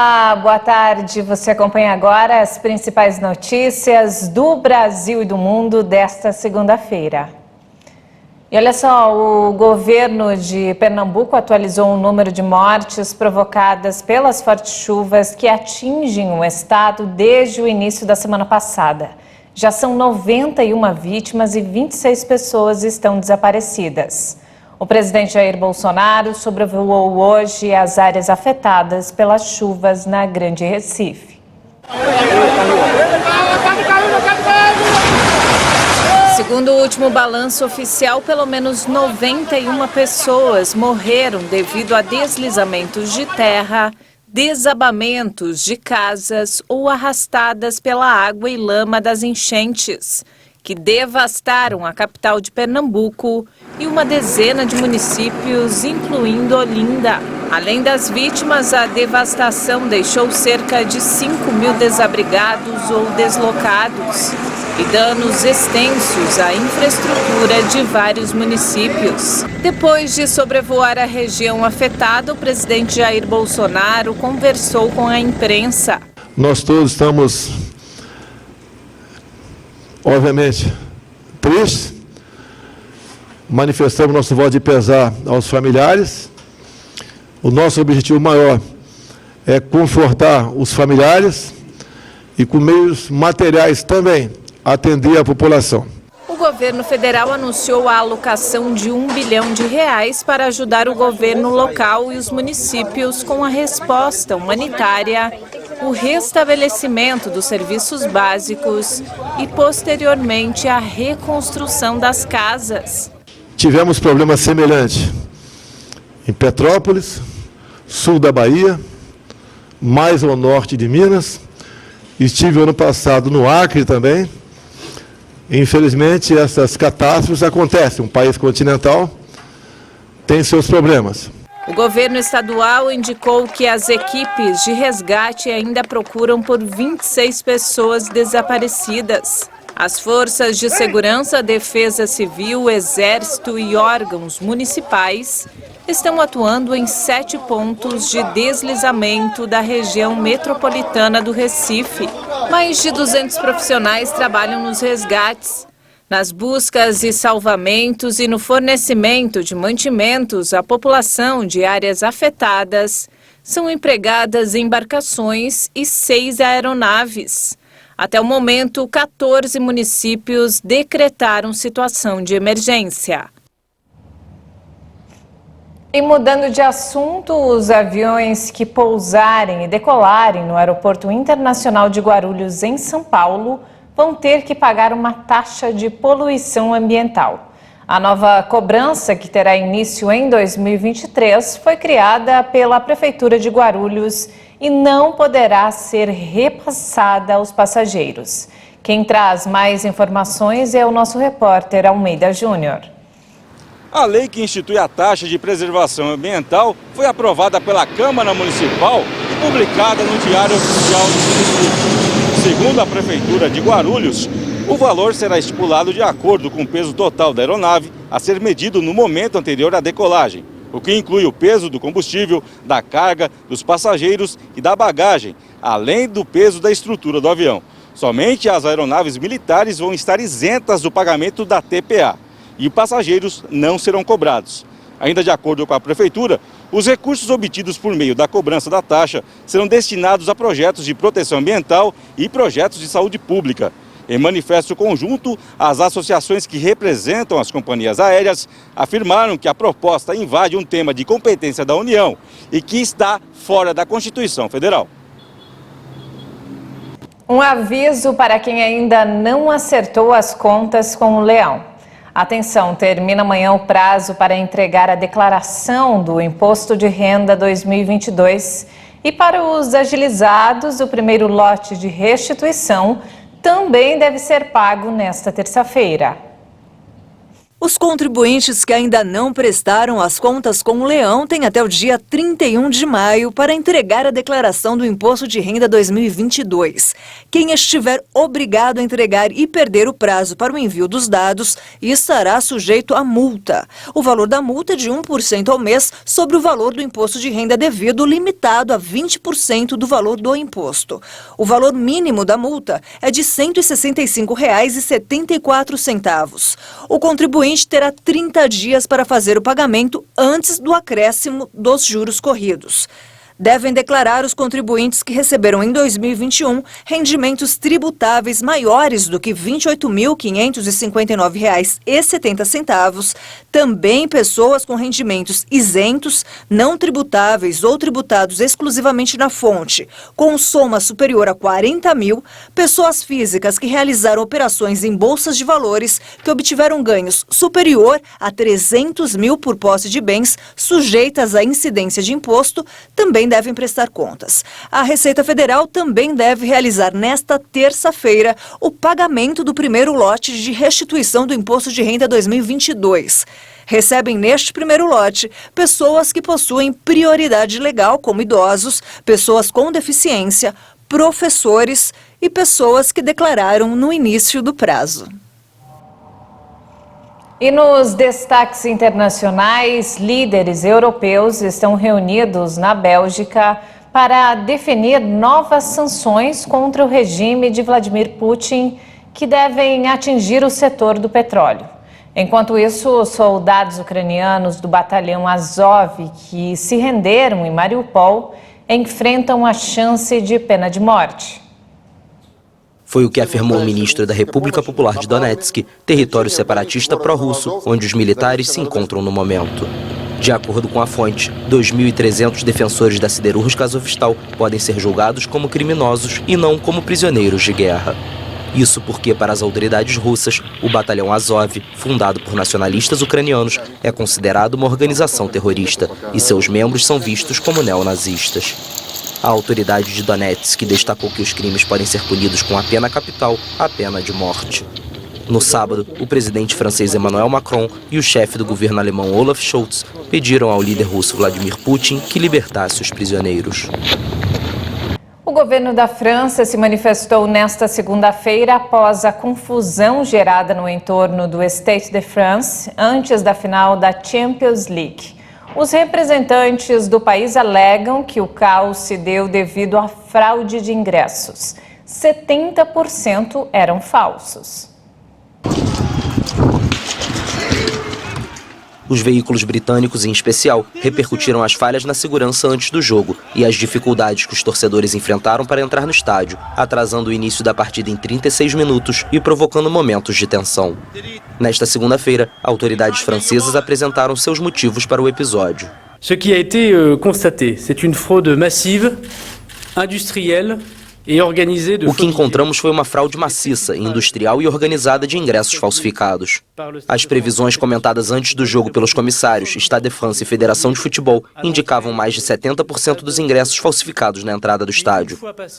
Olá, boa tarde. Você acompanha agora as principais notícias do Brasil e do mundo desta segunda-feira. E olha só, o governo de Pernambuco atualizou o número de mortes provocadas pelas fortes chuvas que atingem o estado desde o início da semana passada. Já são 91 vítimas e 26 pessoas estão desaparecidas. O presidente Jair Bolsonaro sobrevoou hoje as áreas afetadas pelas chuvas na Grande Recife. Segundo o último balanço oficial, pelo menos 91 pessoas morreram devido a deslizamentos de terra, desabamentos de casas ou arrastadas pela água e lama das enchentes, que devastaram a capital de Pernambuco e uma dezena de municípios, incluindo Olinda. Além das vítimas, a devastação deixou cerca de 5.000 desabrigados ou deslocados e danos extensos à infraestrutura de vários municípios. Depois de sobrevoar a região afetada, o presidente Jair Bolsonaro conversou com a imprensa. Nós todos estamos, obviamente, tristes, manifestamos nosso voto de pesar aos familiares. O nosso objetivo maior é confortar os familiares e, com meios materiais também, atender a população. O governo federal anunciou a alocação de R$1 bilhão para ajudar o governo local e os municípios com a resposta humanitária, o restabelecimento dos serviços básicos e, posteriormente, a reconstrução das casas. Tivemos problemas semelhantes em Petrópolis, sul da Bahia, mais ao norte de Minas. Estive ano passado no Acre também. Infelizmente, essas catástrofes acontecem. Um país continental tem seus problemas. O governo estadual indicou que as equipes de resgate ainda procuram por 26 pessoas desaparecidas. As forças de segurança, defesa civil, exército e órgãos municipais estão atuando em 7 pontos de deslizamento da região metropolitana do Recife. Mais de 200 profissionais trabalham nos resgates, nas buscas e salvamentos e no fornecimento de mantimentos à população de áreas afetadas. São empregadas embarcações e 6 aeronaves. Até o momento, 14 municípios decretaram situação de emergência. E mudando de assunto, os aviões que pousarem e decolarem no Aeroporto Internacional de Guarulhos, em São Paulo, vão ter que pagar uma taxa de poluição ambiental. A nova cobrança, que terá início em 2023, foi criada pela Prefeitura de Guarulhos e não poderá ser repassada aos passageiros. Quem traz mais informações é o nosso repórter Almeida Júnior. A lei que institui a taxa de preservação ambiental foi aprovada pela Câmara Municipal e publicada no Diário Oficial do município. Segundo a Prefeitura de Guarulhos, o valor será estipulado de acordo com o peso total da aeronave a ser medido no momento anterior à decolagem, o que inclui o peso do combustível, da carga, dos passageiros e da bagagem, além do peso da estrutura do avião. Somente as aeronaves militares vão estar isentas do pagamento da TPA e passageiros não serão cobrados. Ainda de acordo com a Prefeitura, os recursos obtidos por meio da cobrança da taxa serão destinados a projetos de proteção ambiental e projetos de saúde pública. Em manifesto conjunto, as associações que representam as companhias aéreas afirmaram que a proposta invade um tema de competência da União e que está fora da Constituição Federal. Um aviso para quem ainda não acertou as contas com o Leão. Atenção, termina amanhã o prazo para entregar a declaração do Imposto de Renda 2022. E para os agilizados, o primeiro lote de restituição também deve ser pago nesta terça-feira. Os contribuintes que ainda não prestaram as contas com o Leão têm até o dia 31 de maio para entregar a declaração do Imposto de Renda 2022. Quem estiver obrigado a entregar e perder o prazo para o envio dos dados estará sujeito a multa. O valor da multa é de 1% ao mês sobre o valor do imposto de renda devido, limitado a 20% do valor do imposto. O valor mínimo da multa é de R$ 165,74. O contribuinte terá 30 dias para fazer o pagamento antes do acréscimo dos juros corridos. Devem declarar os contribuintes que receberam em 2021 rendimentos tributáveis maiores do que R$ 28.559,70, também pessoas com rendimentos isentos, não tributáveis ou tributados exclusivamente na fonte, com soma superior a 40 mil, pessoas físicas que realizaram operações em bolsas de valores que obtiveram ganhos superior a 300 mil por posse de bens sujeitas à incidência de imposto, também devem prestar contas. A Receita Federal também deve realizar nesta terça-feira o pagamento do primeiro lote de restituição do Imposto de Renda 2022. Recebem neste primeiro lote pessoas que possuem prioridade legal, como idosos, pessoas com deficiência, professores e pessoas que declararam no início do prazo. E nos destaques internacionais, líderes europeus estão reunidos na Bélgica para definir novas sanções contra o regime de Vladimir Putin, que devem atingir o setor do petróleo. Enquanto isso, os soldados ucranianos do batalhão Azov, que se renderam em Mariupol, enfrentam a chance de pena de morte. Foi o que afirmou o ministro da República Popular de Donetsk, território separatista pró-russo, onde os militares se encontram no momento. De acordo com a fonte, 2.300 defensores da siderúrgica Azovstal podem ser julgados como criminosos e não como prisioneiros de guerra. Isso porque, para as autoridades russas, o batalhão Azov, fundado por nacionalistas ucranianos, é considerado uma organização terrorista e seus membros são vistos como neonazistas. A autoridade de Donetsk destacou que os crimes podem ser punidos com a pena capital, a pena de morte. No sábado, o presidente francês Emmanuel Macron e o chefe do governo alemão Olaf Scholz pediram ao líder russo Vladimir Putin que libertasse os prisioneiros. O governo da França se manifestou nesta segunda-feira após a confusão gerada no entorno do Stade de France antes da final da Champions League. Os representantes do país alegam que o caos se deu devido à fraude de ingressos. 70% eram falsos. Os veículos britânicos, em especial, repercutiram as falhas na segurança antes do jogo e as dificuldades que os torcedores enfrentaram para entrar no estádio, atrasando o início da partida em 36 minutos e provocando momentos de tensão. Nesta segunda-feira, autoridades francesas apresentaram seus motivos para o episódio. Ce qui a été constaté, c'est une fraude massive, industrielle. O que encontramos foi uma fraude maciça, industrial e organizada de ingressos falsificados. As previsões comentadas antes do jogo pelos comissários, Stade de France e Federação de Futebol indicavam mais de 70% dos ingressos falsificados na entrada do estádio.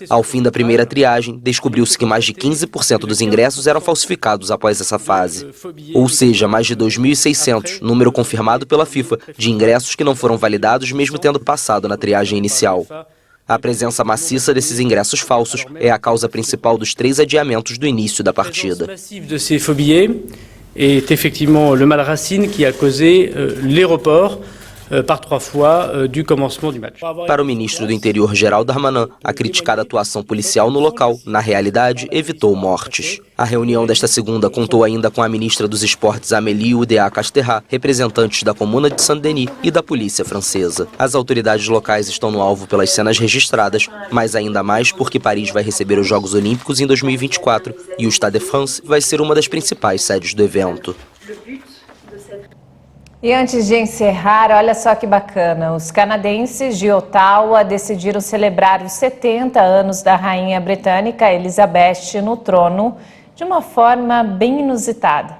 Ao fim da primeira triagem, descobriu-se que mais de 15% dos ingressos eram falsificados após essa fase. Ou seja, mais de 2.600, número confirmado pela FIFA, de ingressos que não foram validados mesmo tendo passado na triagem inicial. A presença maciça desses ingressos falsos é a causa principal dos 3 adiamentos do início da partida. est effectivement le mal racine qui a causé les reports par 3 fois du commencement du match. Para o ministro do Interior, Gérald Darmanin, a criticada atuação policial no local, na realidade, evitou mortes. A reunião desta segunda contou ainda com a ministra dos Esportes, Amélie Oudéa-Castéra, representantes da Comuna de Saint-Denis e da polícia francesa. As autoridades locais estão no alvo pelas cenas registradas, mas ainda mais porque Paris vai receber os Jogos Olímpicos em 2024 e o Stade de France vai ser uma das principais sedes do evento. E antes de encerrar, olha só que bacana, os canadenses de Ottawa decidiram celebrar os 70 anos da rainha britânica Elizabeth no trono de uma forma bem inusitada.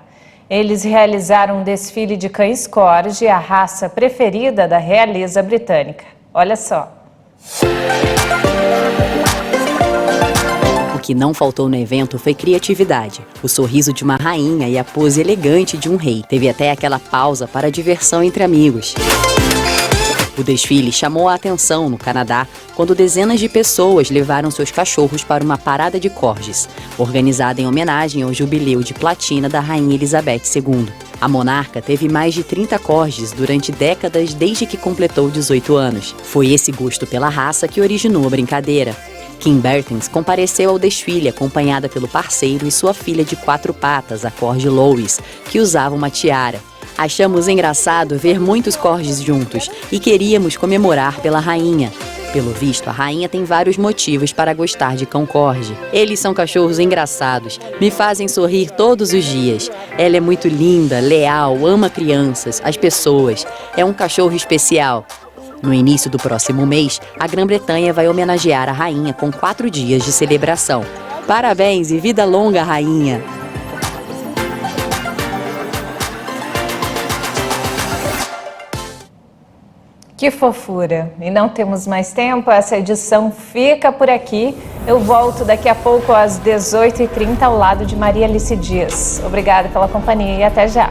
Eles realizaram um desfile de cães corgi, a raça preferida da realeza britânica. Olha só. O que não faltou no evento foi criatividade. O sorriso de uma rainha e a pose elegante de um rei. Teve até aquela pausa para a diversão entre amigos. O desfile chamou a atenção no Canadá quando dezenas de pessoas levaram seus cachorros para uma parada de corgis, organizada em homenagem ao jubileu de platina da Rainha Elizabeth II. A monarca teve mais de 30 corgis durante décadas desde que completou 18 anos. Foi esse gosto pela raça que originou a brincadeira. Kim Bertens compareceu ao desfile acompanhada pelo parceiro e sua filha de 4 patas, a corgi Lois, que usava uma tiara. Achamos engraçado ver muitos corgis juntos e queríamos comemorar pela rainha. Pelo visto, a rainha tem vários motivos para gostar de cão corgi. Eles são cachorros engraçados, me fazem sorrir todos os dias. Ela é muito linda, leal, ama crianças, as pessoas. É um cachorro especial. No início do próximo mês, a Grã-Bretanha vai homenagear a rainha com 4 dias de celebração. Parabéns e vida longa, rainha! Que fofura! E não temos mais tempo, essa edição fica por aqui. Eu volto daqui a pouco às 18h30 ao lado de Maria Alice Dias. Obrigada pela companhia e até já!